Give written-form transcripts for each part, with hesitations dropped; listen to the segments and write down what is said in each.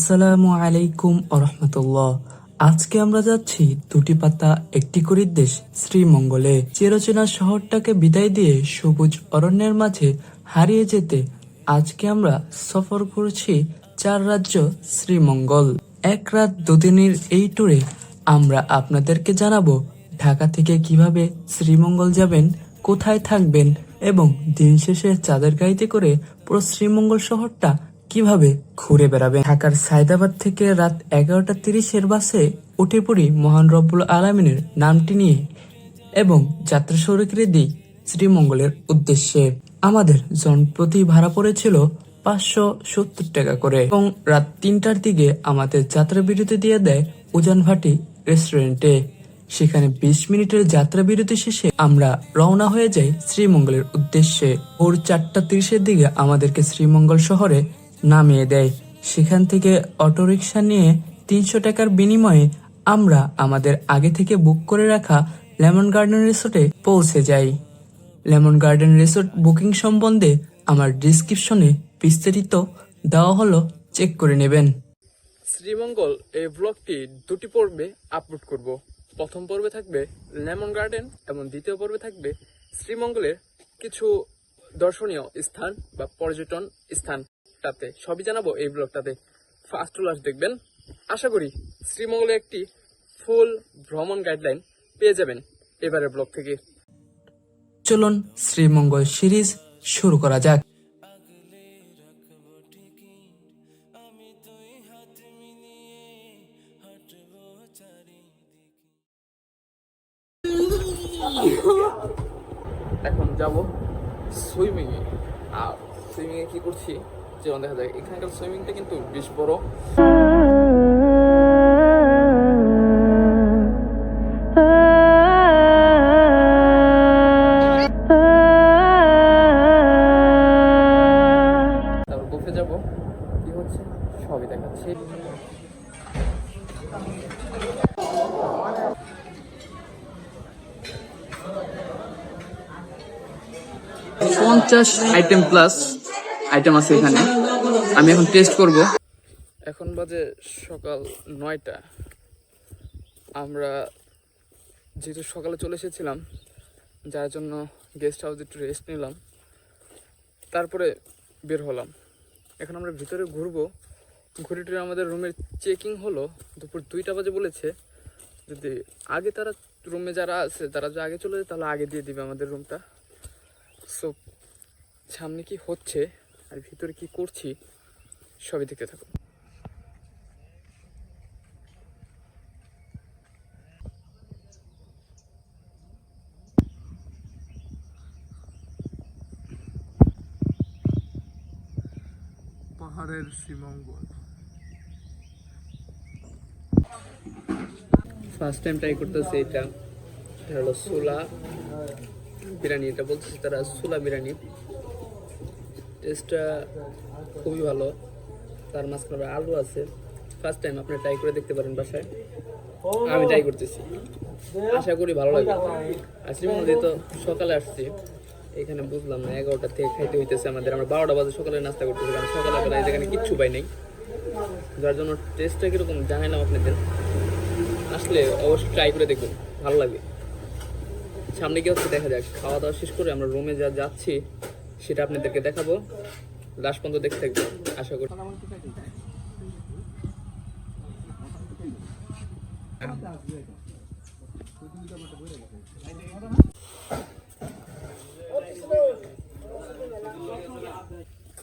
আসসালামু আলাইকুম আরহামতুল্লাহ। আজকে আমরা যাচ্ছি দুটি পাতা একটি করির দেশ শ্রীমঙ্গলে। চিরচেনা শহরটাকে বিদায় দিয়ে সবুজ অরণ্যের মাঝে হারিয়ে যেতে আজকে আমরা সফর করছি 4 রাজ্য শ্রীমঙ্গল। 1 রাত 2 দিনের এই ট্যুরে আমরা আপনাদেরকে জানাবো ঢাকা থেকে কিভাবে শ্রীমঙ্গল যাবেন, কোথায় থাকবেন এবং দিন শেষে চাঁদের গাড়িতে করে পুরো শ্রীমঙ্গল শহরটা কিভাবে ঘুরে বেড়াবেন। ঢাকার সায়দাবাদ থেকে রাত 11:30 বাসে উঠে পড়ি মহান রব্বুল আলামিনের নামটি নিয়ে এবং যাত্রা শুরু করে দিই শ্রীমঙ্গলের উদ্দেশ্যে। আমাদের জনপ্রতি ভাড়া পড়েছিল 570 টাকা করে এবং রাত 3টার দিকে আমাদের যাত্রা বিরতি দিয়ে দেয় উজানভাটি রেস্টুরেন্টে। সেখানে 20 মিনিটের যাত্রা বিরতি শেষে আমরা রওনা হয়ে যাই শ্রীমঙ্গলের উদ্দেশ্যে। ভোর 4:30 দিকে আমাদেরকে শ্রীমঙ্গল শহরে নামিয়ে দেয়। সেখান থেকে অটোরিকশা নিয়ে 300 টাকার বিনিময়ে আমরা আমাদের আগে থেকে বুক করে রাখা লেমন গার্ডেন রিসোর্টে পৌঁছে যাই। লেমন গার্ডেন রিসোর্ট বুকিং সম্বন্ধে আমার ডিসক্রিপশনে বিস্তারিত দেওয়া হলো, চেক করে নেবেন। শ্রীমঙ্গল এই ব্লগটি দুটি পর্বে আপলোড করব। প্রথম পর্বে থাকবে লেমন গার্ডেন এবং দ্বিতীয় পর্বে থাকবে শ্রীমঙ্গলের কিছু দর্শনীয় স্থান বা পর্যটন স্থানটাতে সবই জানাবো এই ব্লগটাতে। ফার্স্ট টু লাস্ট দেখবেন। আশা করি শ্রীমঙ্গলে একটি ফুল ভ্রমণ গাইডলাইন পেয়ে যাবেন এবারের ব্লগ থেকে। চলুন শ্রীমঙ্গল সিরিজ শুরু করা যাক। এখন যাব সুইমিং এ। আর সুইমিং এ কি করছি যেমন দেখা যায় এখানকার সুইমিংটা কিন্তু বেশ বড়। তারপর বুফে যাব, কি হচ্ছে সবই দেখাচ্ছি। 50 আইটেম প্লাস আইটেম আছে এখানে, আমি এখন টেস্ট করব। এখন বাজে সকাল 9টা। আমরা যেহেতু সকালে চলে এসেছিলাম যার জন্য গেস্ট হাউসে একটু রেস্ট নিলাম, তারপরে বের হলাম। এখন আমরা ভিতরে ঘুরবো। ঘুরে টুরে আমাদের রুমের চেকিং হলো দুপুর 2টা বাজে বলেছে। যদি আগে তারা রুমে যারা আছে তারা যদি আগে চলে যায় তাহলে আগে দিয়ে দিবে আমাদের রুমটা। সো সামনে কি হচ্ছে আর ভিতরে কি করছি সবই দেখতে থাকুন। পাহাড়ের শ্রীমঙ্গল। ফার্স্ট টাইম ট্রাই করতেছে এটা হলো সোলা বিরিয়ানি। এটা বলতেছে তারা সোলা বিরিয়ানি। টেস্টটা খুবই ভালো। তার মাঝখানে আলু আছে। ফার্স্ট টাইম আপনি ট্রাই করে দেখতে পারেন বাসায়। আমি ট্রাই করতেছি, আশা করি ভালো লাগবে। আর শ্রীমঙ্গল তো সকালে আসছি, এখানে বুঝলাম না 11টা থেকে খাইতে হইতেছে আমাদের। আমরা 12টা বাজে সকালে নাস্তা করতেছি, কারণ সকালবেলা এখানে কিচ্ছু পাই নাই, যার জন্য টেস্টটা কীরকম জানাইলাম আপনাদের। আসলে অবশ্যই ট্রাই করে দেখুন, ভালো লাগবে। সামনে কি হচ্ছে দেখা যাক। খাওয়া দাওয়া শেষ করে আমরা রুমে যা যাচ্ছি সেটা আপনাদেরকে দেখাবো। লাস্ট পর্যন্ত দেখতে থাকবো আশা করি।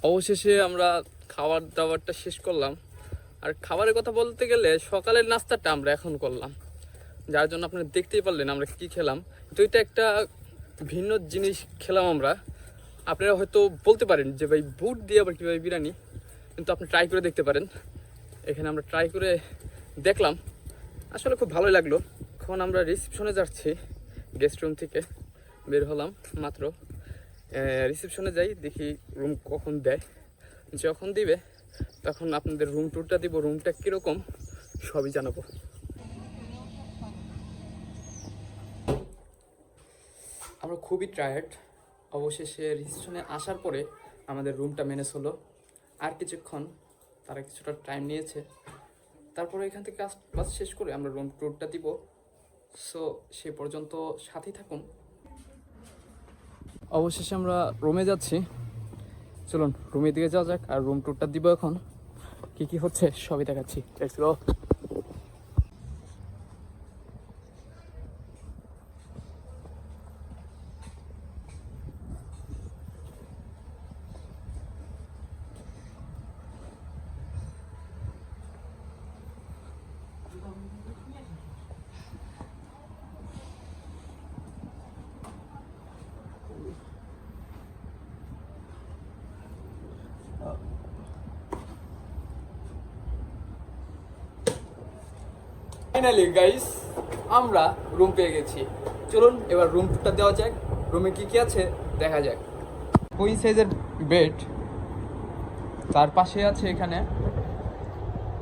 অবশেষে আমরা খাবার দাবারটা শেষ করলাম। আর খাবারের কথা বলতে গেলে সকালের নাস্তাটা আমরা এখন করলাম, যার জন্য আপনারা দেখতেই পারলেন আমরা কি খেলাম। তো এটা একটা ভিন্ন জিনিস খেলাম আমরা। আপনারা হয়তো বলতে পারেন যে ভাই বুট দিয়ে আবার কীভাবে বিরিয়ানি, কিন্তু আপনি ট্রাই করে দেখতে পারেন। এখানে আমরা ট্রাই করে দেখলাম, আসলে খুব ভালোই লাগলো। এখন আমরা রিসেপশনে যাচ্ছি, গেস্ট রুম থেকে বের হলাম মাত্র। রিসেপশনে যাই, দেখি রুম কখন দেয়। যখন দিবে তখন আপনাদের রুম ট্যুরটা দিব, রুমটা কীরকম সবই জানাবো। আমরা খুবই টায়ার্ড। অবশেষে রিসেপশনে আসার পরে আমাদের রুমটা ম্যানেজ হলো। আর কিছুক্ষণ তারা কিছুটা টাইম নিয়েছে। তারপরে এখান থেকে ক্লাস শেষ করে আমরা রুম ট্যুরটা দিব। সো সে পর্যন্ত সাথেই থাকুন। অবশেষে আমরা রুমে যাচ্ছি, চলুন রুমের দিকে যাওয়া যাক আর রুম ট্যুরটা দিব। এখন কি কি হচ্ছে সবই দেখাচ্ছি, লেটস গো। ফাইনালি গাইস আমরা রুম পেয়ে গেছি। চলুন এবার রুম টুরটা দেওয়া যাক, রুমে কি কি আছে দেখা যাক। কুইন সাইজের বেড, তার পাশে আছে এখানে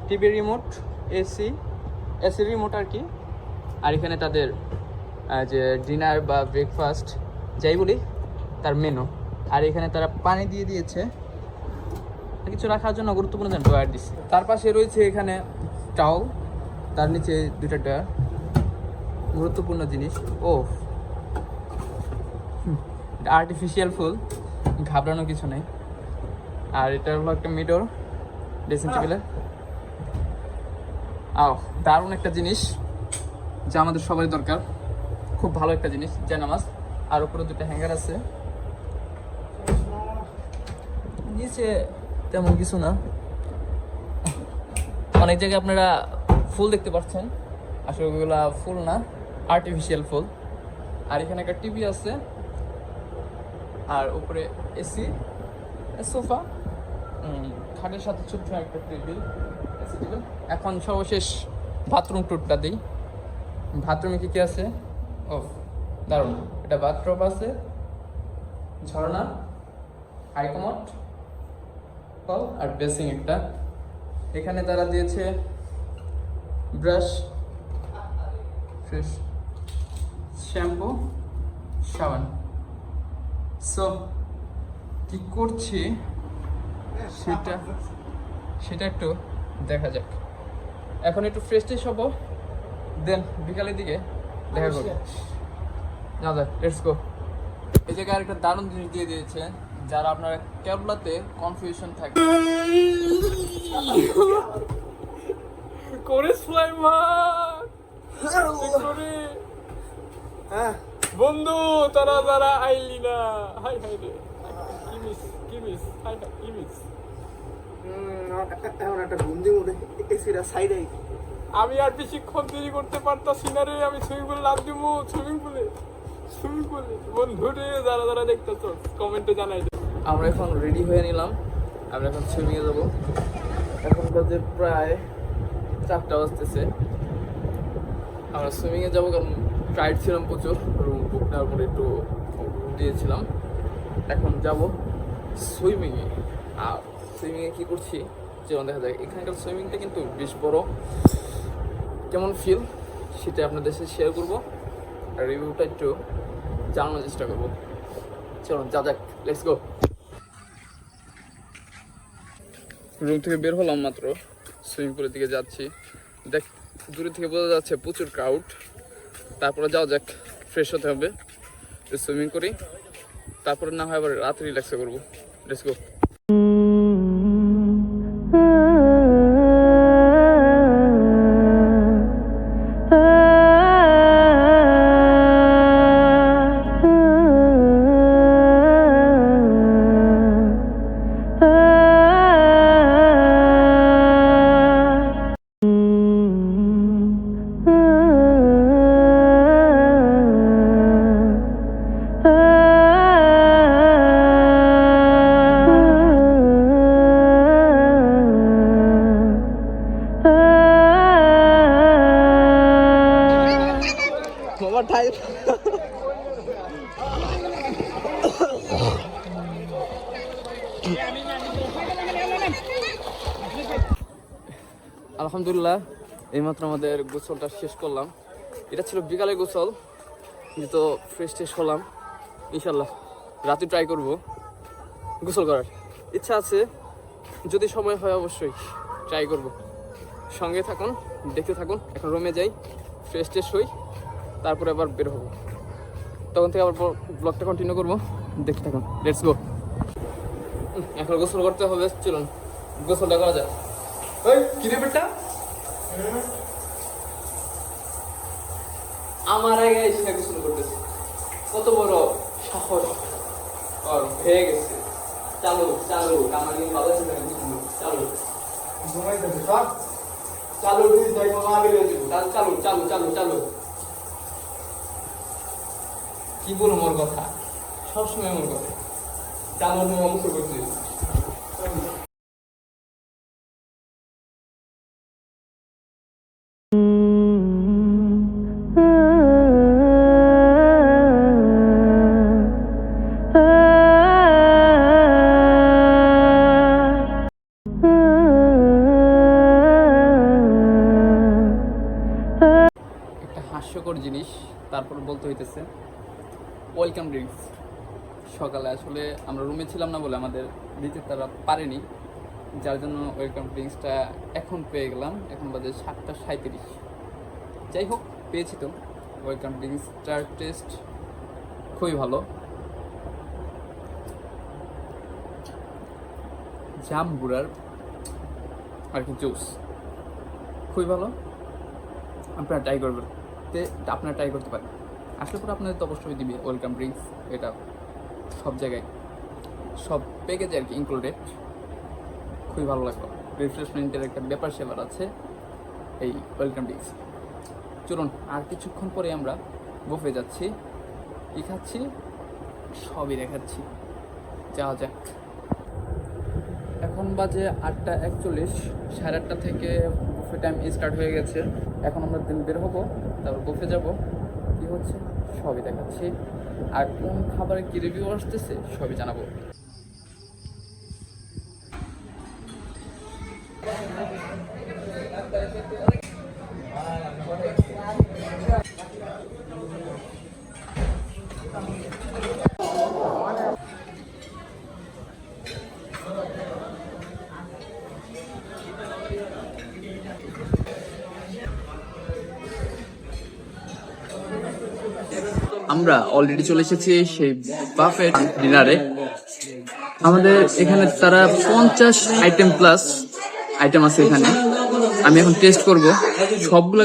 টিভি রিমোট, এসি রিমোট আর কি। আর এখানে তাদের যে ডিনার বা ব্রেকফাস্ট যাই বলি তার মেনু। আর এখানে তারা পানি দিয়ে দিয়েছে, কিছু রাখার জন্য গুরুত্বপূর্ণ ড্রয়ার দিচ্ছে। তার পাশে রয়েছে এখানে টাওয়াল, তার নিচে দুইটা ড্রয়ার, গুরুত্বপূর্ণ জিনিস। ও আর্টিফিশিয়াল ফুল, ঘাবড়ানো কিছু নেই। আর এটা হলো একটা মিডর ড্রেসিং টেবিলের। দারুণ একটা জিনিস যা আমাদের সবারই দরকার, খুব ভালো একটা জিনিস, জায়নামাজ। আর উপরে দুটো হ্যাঙ্গার আছে, নিচে তেমন কিছু না। অনেক জায়গায় আপনারা ফুল দেখতে পাচ্ছেন, আসলে ওগুলা ফুল না, আর্টিফিশিয়াল ফুল। আর এখানে একটা টিভি আছে, আর উপরে এসি, সোফা, খাটের সাথে ছোট্ট একটা টেবিল। এখন সর্বশেষ বাথরুম ট্যুরটা দিই। বাথরুমে কি কি আছে? ও দারুণ, এটা বাথটব আছে, ঝর্ণা, হাইকমোড, কল আর বেসিং একটা। এখানে তারা দিয়েছে ব্রাশ, ফ্রেশ শ্যাম্পু, সাবান। সো কি করছি সেটা একটু দেখা যাক। এখন একটু ফ্রেশ ট্রেশ হবো, দেন বিকালের দিকে দেখা করবো। না যাক, লেটস গো। এই জায়গায় আরেকটা দারুণ জিনিস দিয়ে দিয়েছে, যারা আপনার ক্যাবলাতে কনফিউশন থাকে করে সুলাইমান বন্ধু, তারা যারা আইলি না, হাই হাই রে, কি মিস হাই হাই কি মিস। এমন একটা বন্দি মধ্যে এসিটা সাইডে আমি আর বেশিক্ষণ দেরি করতে পারতাছি না রে। আমি সুইমিং পুলে লাভ দিব, সুইমিং পুলে বন্ধু রে, যারা যারা দেখতেছ কমেন্টে জানাই। আমরা এখন রেডি হয়ে নিলাম, আমরা এখন সুইমিংয়ে যাবো। এখন বাজে প্রায় 4টা বাজতেছে। আমরা সুইমিংয়ে যাবো কারণ টাইট ছিলাম প্রচুর, রুম বুক নেওয়ার পরে একটু দিয়েছিলাম। এখন যাব সুইমিংয়ে। আর সুইমিংয়ে কী করছি যেমন দেখা যায়, এখানকার সুইমিংটা কিন্তু বেশ বড়। কেমন ফিল সেটা আপনাদের সাথে শেয়ার করবো, আর রিভিউটা একটু জানানোর চেষ্টা করবো। চলুন যা যাক, লেটস গো। রুম থেকে বের হলাম মাত্র, সুইমিং পুলের দিকে যাচ্ছি। দেখ দূরে থেকে বোঝা যাচ্ছে প্রচুর ক্রাউড। তারপরে যাওয়া যাক, ফ্রেশ হতে হবে, সুইমিং করি, তারপরে না হয় আবার রাতে রিল্যাক্স করবো। Let's go. আলহামদুলিল্লাহ, এইমাত্র আমাদের গোসলটা শেষ করলাম। এটা ছিল বিকালে গোসল, কিন্তু ফ্রেশ ট্রেশ হলাম। ইনশাল্লাহ রাতে ট্রাই করব গোসল করার, ইচ্ছা আছে। যদি সময় হয় অবশ্যই ট্রাই করব। সঙ্গে থাকুন, দেখতে থাকুন। এখন রুমে যাই, ফ্রেশ ট্রেশ হই, তারপরে আবার বের হবো। তখন থেকে আবার ব্লগটা কন্টিনিউ করবো, দেখতে থাকুন। Let's go. এখন গোসল করতে হবে, চলুন গোসলটা করা যায়। ওই কি রে বেটা, আমার আগে এসে গোসল করতেছে, কত বড় সাহস আর হয়ে গেছে। চালু চালু, আমার কিন্তু ভালো ছিল, চালু চালু চালু চালু চালু চালু। কি বলবো মোর কথা, সবসময় মোর কথা চালু অংশ করছি। একটা হাস্যকর জিনিস তারপর বলতে হইতেছে, ওয়েলকাম ড্রিঙ্কস। সকালে আসলে আমরা রুমে ছিলাম না বলে আমাদের দিতে তারা পারেনি, যার জন্য ওয়েলকাম ড্রিঙ্কসটা এখন পেয়ে গেলাম। এখন বাজে 7:37। যাই হোক, পেয়েছি তো। ওয়েলকাম ড্রিঙ্কসটার টেস্ট খুবই ভালো। জাম গুড়ার আর কি জুস, খুবই ভালো। আপনারা ট্রাই করবেন, আপনারা ট্রাই করতে পারেন। আসলে পরে আপনাদের তো অবশ্যই দিবে ওয়েলকাম ড্রিঙ্কস, এটা সব জায়গায় সব প্যাকেজে আর কি ইনক্লুডেড। খুবই ভালো লাগলো, রিফ্রেশমেন্টের একটা ব্যাপার সেবার আছে এই ওয়েলকাম ড্রিঙ্কস। চলুন আর কিছুক্ষণ পরে আমরা বুফে যাচ্ছি। কী খাচ্ছি সবই দেখাচ্ছি, যাওয়া যাক। এখন বাজে 8:41, 8:30 থেকে বুফে টাইম স্টার্ট হয়ে গেছে। এখন আমরা বের হবো, তারপর বুফে যাব। কী হচ্ছে সবই দেখাচ্ছি, আর কোন খাবারের কী রিভিউ আসতেছে সবই জানাবো। আমরা অলরেডি চলে এসেছি সেই বাফেট ডিনারে। আমাদের এখানে তারা 50 আইটেম প্লাস আইটেম আছে এখানে। আমি এখন টেস্ট করব, সবগুলো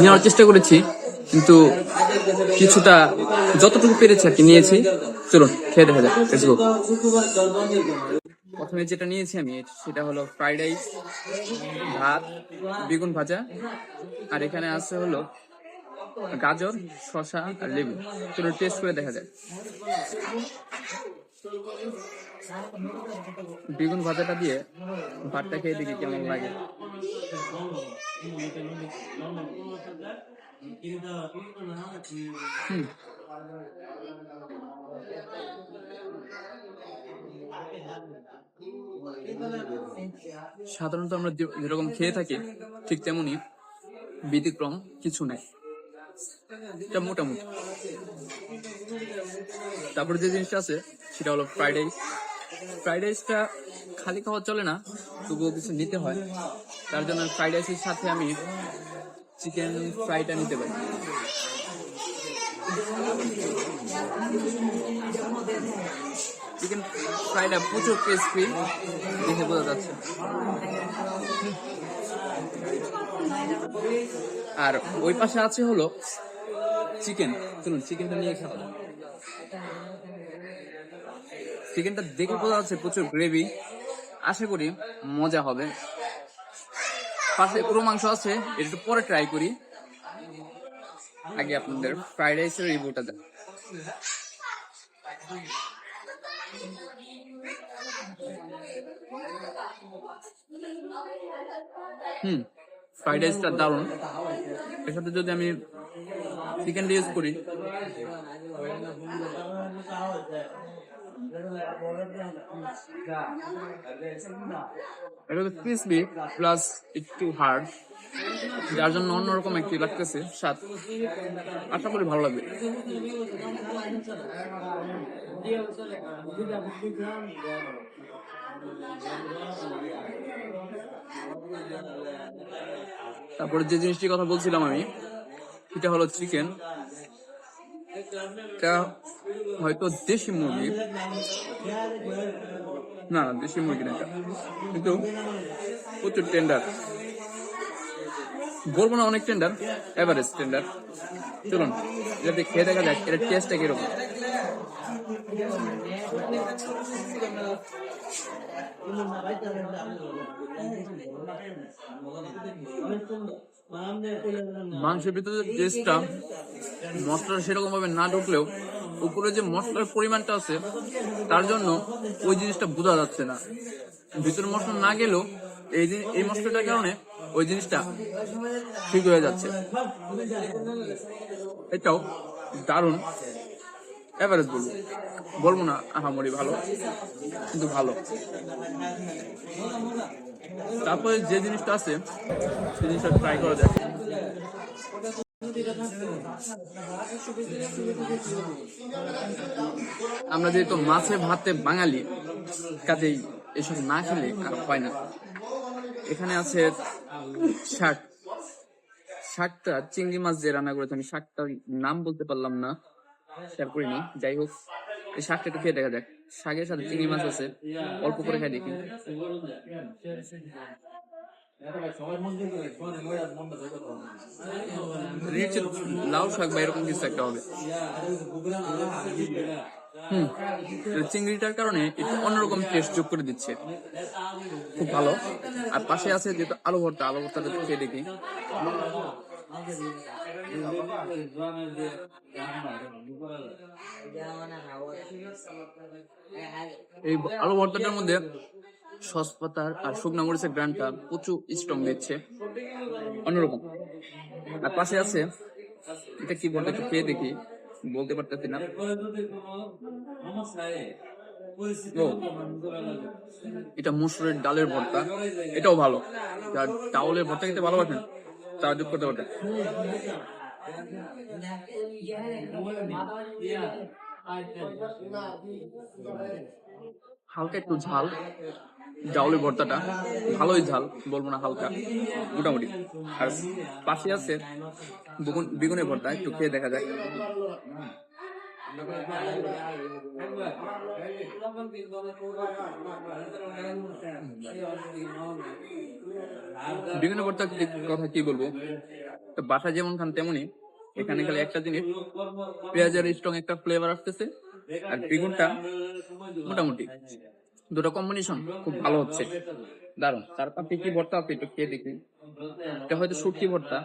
নেওয়ার চেষ্টা করেছি, কিন্তু কিছুটা যতটুকু পেরেছি আর কি নিয়েছি। চলুন খেয়ে দেখা যাক, লেটস গো। প্রথমে যেটা নিয়েছি আমি সেটা হলো ফ্রাইড রাইস, ভাত, বেগুন ভাজা, আর এখানে আছে হলো গাজর, শসা আর লেবু। চলো টেস্ট করে দেখা যায়। বেগুন ভাজাটা দিয়ে ভাতটা খেয়ে দেখি কেমন লাগে। সাধারণত আমরা যেরকম খেয়ে থাকি ঠিক তেমনই, ব্যতিক্রম কিছু নাই, এটা মোটামুটি। তারপরে যে জিনিসটা আছে সেটা হলো ফ্রাইড রাইস। ফ্রাইড রাইসটা খালি খাওয়া চলে না, তবুও কিছু নিতে হয়। তার জন্য ফ্রাইড রাইসের সাথে আমি চিকেন ফ্রাইটা নিতে পারি। চিকেন ফ্রাইটা প্রচুর ক্রিসপি, দেখে বোঝা যাচ্ছে। আর ওই পাশে আছে হলো চিকেন। চলুন চিকেনটা নিয়ে খাবো। চিকেনটা দেখে বোঝা যাচ্ছে প্রচুর গ্রেভি, আশা করি মজা হবে। পাশে পুরো মাংস আছে, এটা একটু পরে ট্রাই করি। আগে আপনাদের ফ্রাইড রাইসের রিভিউটা দেন। ফ্রাইড রাইসটা দারুণ। এর সাথে যদি আমি চিকেনটা ইউজ করি, এটা ক্রিসপি প্লাস একটু হার্ড। যার জন্য অন্যরকম একটি লাগতেছে স্বাদ। আশা করি ভালো লাগবে। তারপরে যে জিনিসটির কথা বলছিলাম আমি, সেটা হলো চিকেন। এটা হয়তো দেশি মুরগি, না দেশি মুরগি না, কিন্তু প্রচুর টেন্ডার, বলবো না অনেক টেন্ডার, এভারেজ টেন্ডার। চলুন এটাতে খেয়ে দেখা যাক এটার টেস্টটা কিরকম। মাংসের ভিতরে টেস্টটা মশলা সেরকম ভাবে না ঢুকলেও উপরে যে মশলার পরিমাণটা আছে তার জন্য ওই জিনিসটা বোঝা যাচ্ছে না। ভিতরে মশলা না গেলেও এই মশলাটার কারণে ওই জিনিসটা ঠিক হয়ে যাচ্ছে। এটাও দারুণ, এভারেজ বলবো না আহামরি ভালো, কিন্তু ভালো। তারপরে যে জিনিসটা আছে সেই জিনিসটা ট্রাই করা যায়। আমরা যেহেতু মাছে ভাতে বাঙালি, কাজেই এসব না খেলে আর হয় না। এখানে আছে শাক, শাকটা চিংড়ি মাছ দিয়ে রান্না করেছে। আমি শাকটার নাম বলতে পারলাম না, শেয়ার করিনি। যাই হোক, এই শাকটা একটু খেয়ে দেখা যাক। শাকের সাথে চিংড়ি মাছ আছে, অল্প করে খাই দেখি। লাউ শাক বা এরকম কিছু একটা হবে। চিংড়িটার কারণে একটু অন্যরকম টেস্ট যোগ করে দিচ্ছে, খুব ভালো। আর পাশে আছে যেহেতু আলু ভর্তা, আলু ভর্তাটা খেয়ে দেখি। এই আলু ভর্তাটার মধ্যে সস পাতার আর শুকনো মরিচের গ্রানটা প্রচুর স্ট্রং দিচ্ছে, অন্যরকম। আর পাশে আছে এটা কি বলতে, একটু খেয়ে দেখি, বলতে পারতেছি না। এটা মসুরের ডালের ভর্তা, এটাও ভালো। যার ডাউলের ভর্তা খেতে ভালোবাসেন তারা যোগ করতে পারতেন। হালকা একটু ঝাল, ডাউলের ভর্তাটা ভালোই ঝাল, বলবো না হালকা, মোটামুটি। আর পাশে আছে বেগুনের ভর্তা, একটু খেয়ে দেখা যায়। বেগুনের ভর্তার কথা কি বলবো, বাসা যেমন খান তেমনই, এখানে খালি একটা জিনিস, পেঁয়াজের স্ট্রং একটা ফ্লেভার আসতেছে, আর বেগুনটা মোটামুটি। দুটো কম্বিনেশন খুব ভালো হচ্ছে, দারুণ। তারপর কি ভর্তা আছে একটু খেয়ে দেখি। এটা হয়তো শুটকি ভর্তা,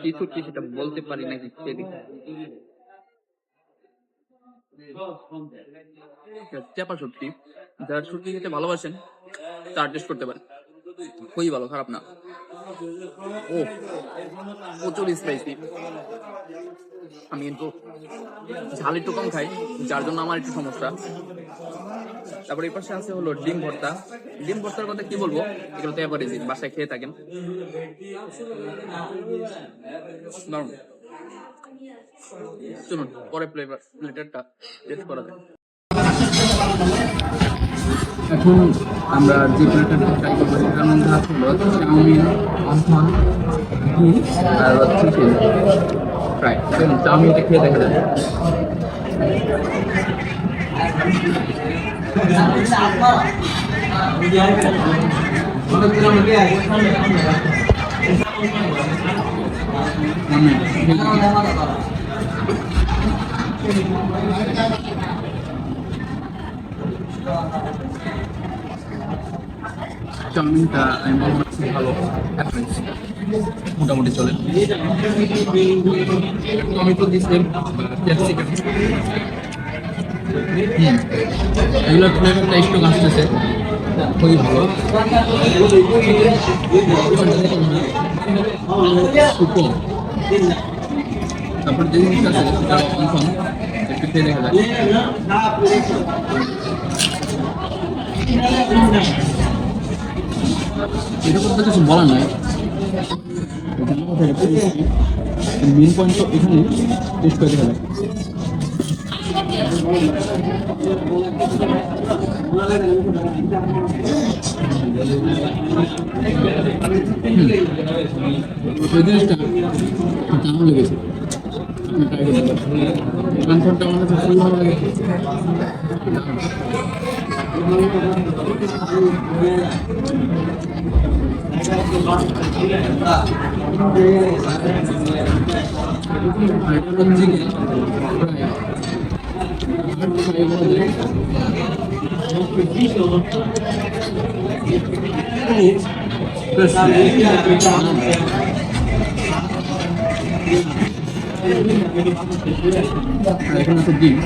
কি শুটকি সেটা বলতে পারি নাকি, খেয়ে দেখি। চাপা শুটকি, যারা শুটকি খেতে ভালোবাসেন তার টেস্ট করতে পারে, খুবই ভালো, খারাপ না। ও প্রচুর স্পাইসি। আমি কিন্তু ঝাল একটু কম খাই, যার জন্য আমার একটু সমস্যা। তারপর এই পাশে আছে হলো ডিম ভর্তা। ডিম ভর্তার কথা কি বলবো, এগুলো তো এভারেজ, বাসায় খেয়ে থাকেন। চলুন পরে প্লেটারটা টেস্ট করা যায়। এখন আমরা যে প্লেটারটা ট্রাই করবো সেটার মধ্যে আছে চাউমিন, আমফান, আর চিকেন ফ্রাই। চলুন চাউমিনটা খেয়ে দেখা যায়। চাউমিনটা আমি মনে হচ্ছে ভালো, মোটামুটি চলে। টমেটো দিচ্ছে, ক্যাপসিকাম, এগুলোর ফ্লেভারটা একটু আসতেছে, খুবই ভালো। তারপর যে জিনিসটা আছে সেটা কনফার্ম, একটু খেয়ে দেখা যায়। এরকম তো কিছু বলার নাই, মেন পয়েন্ট তো এখানে টেস্ট করে দেখা যায়। ওই জিনিসটা দারুণ লেগেছে, ট্রাই করতে পারি। কনফার্মটা আমার কাছে খুবই ভালো লেগেছে। এখন আছে ডিম,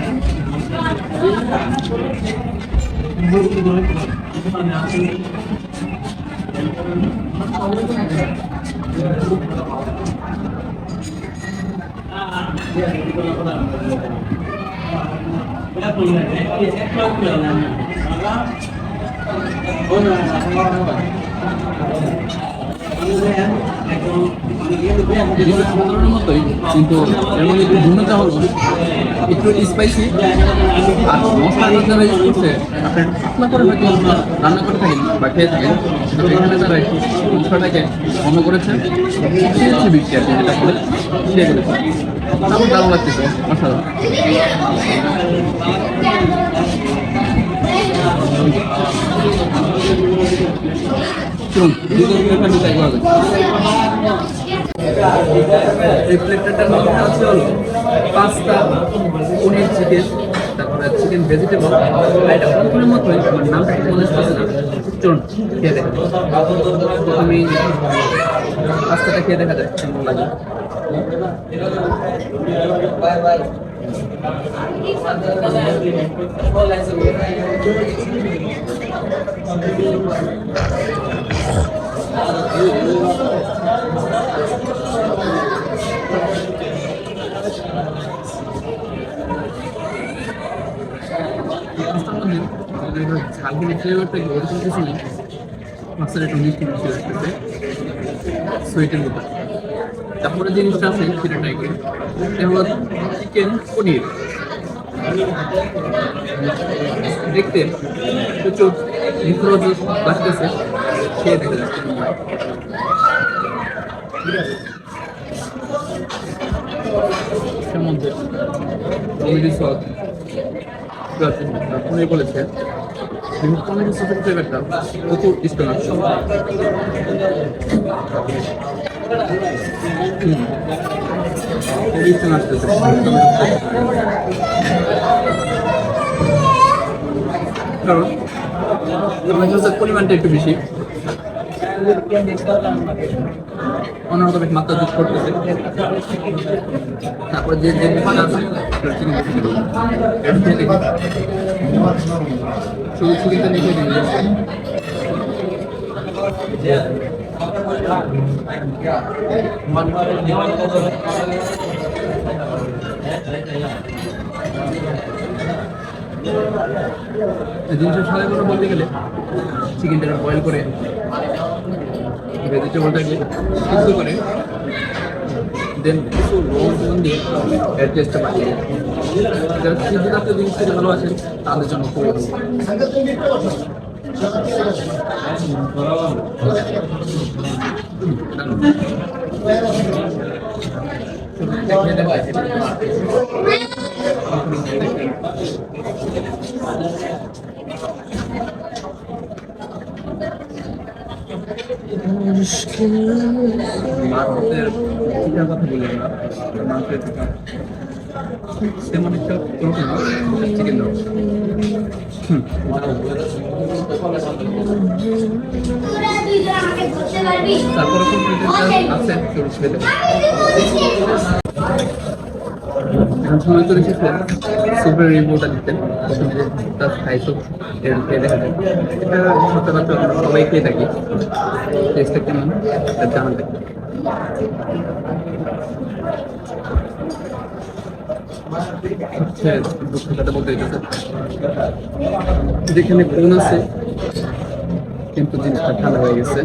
সাধারণের মতোই, কিন্তু এর মধ্যে একটু ভিন্নতা হলো একটু স্পাইসি। আর মশলার যারা ইউজ করছে আপনি একটু পাতলা করে হয়তো রান্না করে থাকেন বা খেয়ে থাকেন, কিন্তু এখানে তারা একটু মশলাটাকে বন্ধ করেছেন, খেয়েছে বেশি আর কি, যেটা করে খেয়ে করেছে। আমার দারুণ লাগতেছে, অসাধারণ। চলুন দ্বিতীয় প্লেটটা ট্রাই করা যাক। এই প্লেটটার মধ্যে আছে হলো পাস্তা, পনির, চিকেন, তারপরে চিকেন ভেজিটেবল। এটা প্রথমের মতোই, আমার নামটা ঠিক মনে আসছে না। চলুন খেয়ে দেখা যায়। প্রথমেই পাস্তাটা খেয়ে দেখা যায় কেমন লাগে। ঝালগুলি ফ্লেভারটা কি ওরকম কিছু নেই, মাছের একটু মিষ্টি মিষ্টি লাগতেছে সুইটের মতো। তারপরে জিনিসটা আছে সেটা ট্রাই করি। এটা হলো চিকেন পনির, দেখতে প্রচুর নিখরোচ লাগতেছে, খেয়ে দেখা যাচ্ছে। এর মধ্যে টমেটো সস পনির বলেছে, টমেটো সসের ফ্লেভারটা প্রচুর স্ট্রং আছে। খুবই স্ট্রং আসতেছে কারণ টমেটো সসের পরিমাণটা একটু বেশি, অন্যরকম এক মাত্রা যোগ করতেছে। তারপরে যে যে মশলা আছে শুধু ছুরিতে নিয়ে দিন। জিনিসের সাথে কথা বলতে গেলে চিকেনটাকে বয়েল করে ভেজিটেবলটাকে সিদ্ধ করে দেন কিছু লবণ দিয়ে এর টেস্টটা বাড়িয়ে যায়। যারা সিদ্ধ জাতীয় জিনিস খেতে ভালোবাসেন তাদের জন্য খুবই ভালো। মাছের চিকেনের কথা বলি আমরা, মাছের তেমন একটা চিকেন দাও। তারপরে আছে এখন সময় চলে এসেছে সুপের রিভিউটা দিতেন, তার থাই স্যুপ এর খেয়ে দেখা যায়। এটা সচরাচর আমরা সবাই খেয়ে থাকি, টেস্টটা কেমন এটা জানাতে। হচ্ছে দুঃখটা বলতে হইতেছে যেখানে গুণ আছে কিন্তু জিনিসটা ঠান্ডা হয়ে গেছে।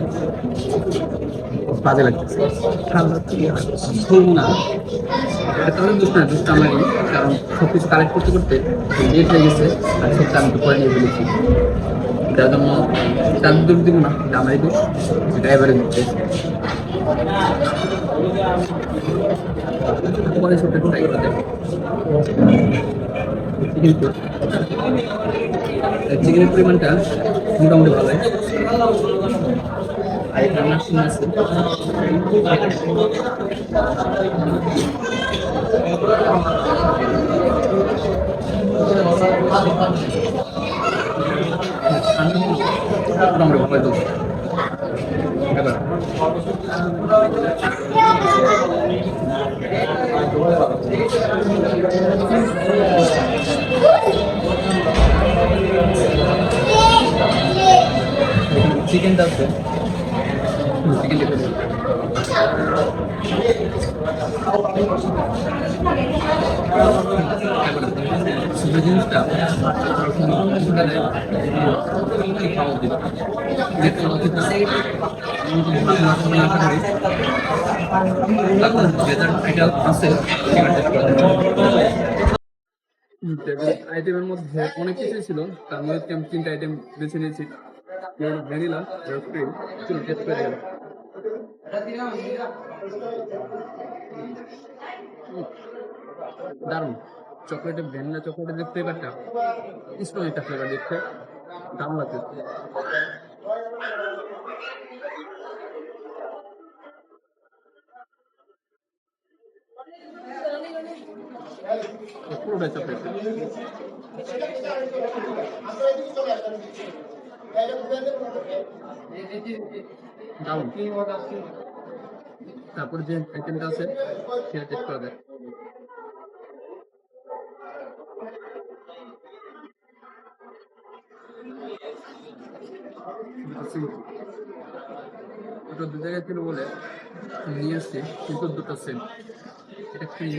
বাজে লাগতেছে। খুলবো না, এটা তো দুষ্ট না, দুষ্ট আমারই, কারণ সব কিছু কালেক্ট করতে করতে লেট হয়ে গেছে আর সবটা আমি তো করে নিয়ে ফেলেছি। যার জন্য তার দোষ দিব না, এটা আমারই দোষ, ড্রাইভারের দিচ্ছে। পরে সবটা ট্রাই করে দেবো। চিকেনের পরিমাণটা মোটামুটি ভালো, আর এখানে নার্সিং আছে। মোটামুটি ভালো তো এবার চিকেনটা আছে, চিকেন দেখে জিনিসটা আইটেমের মধ্যে অনেক কিছুই ছিল, তার মধ্যে আমি 3টা আইটেম বেছে নিয়েছি, ভ্যানিলা, ক্রিম, টেস্ট করে গেল। দারুণ, চকলেটের ভ্যানিলা চকলেটের যে ফ্লেভারটা, স্ট্রং একটা ফ্লেভার দেখতে দারুণ লাগছে। পুরোটাই চকলেট, দারুণ। তারপর যে আইটেমটা আছে সেটা টেস্ট করা যায়। ওটা 2 জায়গায় ছিল বলে নিয়ে আসছি, কিন্তু দুটো সেম। এটা ক্রিম,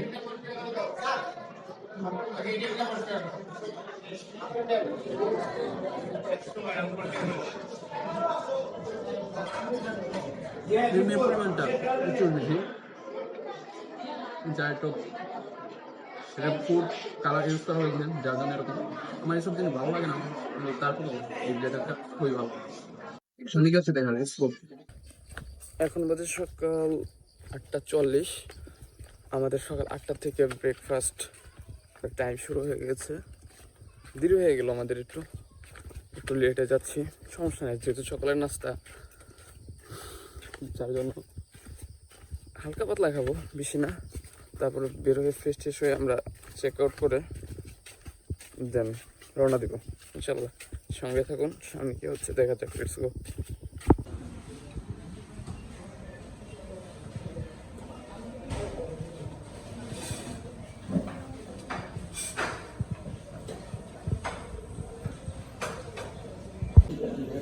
ক্রিমের পরিমাণটা প্রচুর বেশি, যা একটু সেটা ফুড কালার ইউজ করা হয়েছে, যার জন্য এরকম। আমার এইসব জিনিস ভালো লাগে না, কিন্তু তারপরেও এই জায়গাটা খুবই ভালো। সন্ধ্যে হচ্ছে দেখা যায়। এখন বাজে সকাল 8:40। আমাদের সকাল 8টা থেকে ব্রেকফাস্ট টাইম শুরু হয়ে গেছে। দেরি হয়ে গেল আমাদের, একটু লেটে যাচ্ছি, সমস্যা নেই, যেহেতু সকালের নাস্তা, যার জন্য হালকা পাতলা খাবো, বেশি না। তারপরে বের হয়ে ফ্রেশ ট্রেশ হয়ে আমরা চেক আউট করে দেন রওনা দিব ইনশাল্লাহ। সঙ্গে থাকুন, আমি কি হচ্ছে দেখা যাক। Let's go.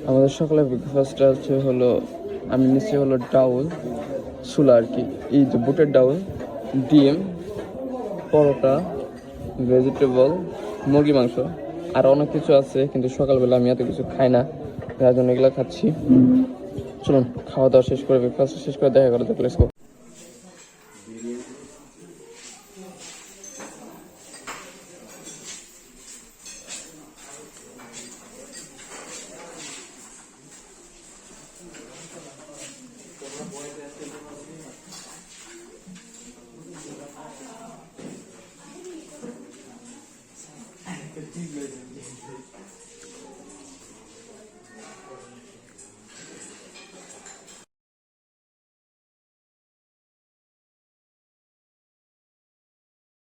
আমাদের সকালে ব্রেকফাস্টটা হলো, আমি নিচে হলো ডাউল, ছোলা আর কি, এই যে বুটের ডাউল, ডিম, পরোটা, ভেজিটেবল, মুরগি মাংস, আর অনেক কিছু আছে, কিন্তু সকালবেলা আমি এত কিছু খাই না, যার জন্য এগুলো খাচ্ছি। চলুন খাওয়া দাওয়া শেষ করে, ব্রেকফাস্ট শেষ করে দেখা করে দেখলে।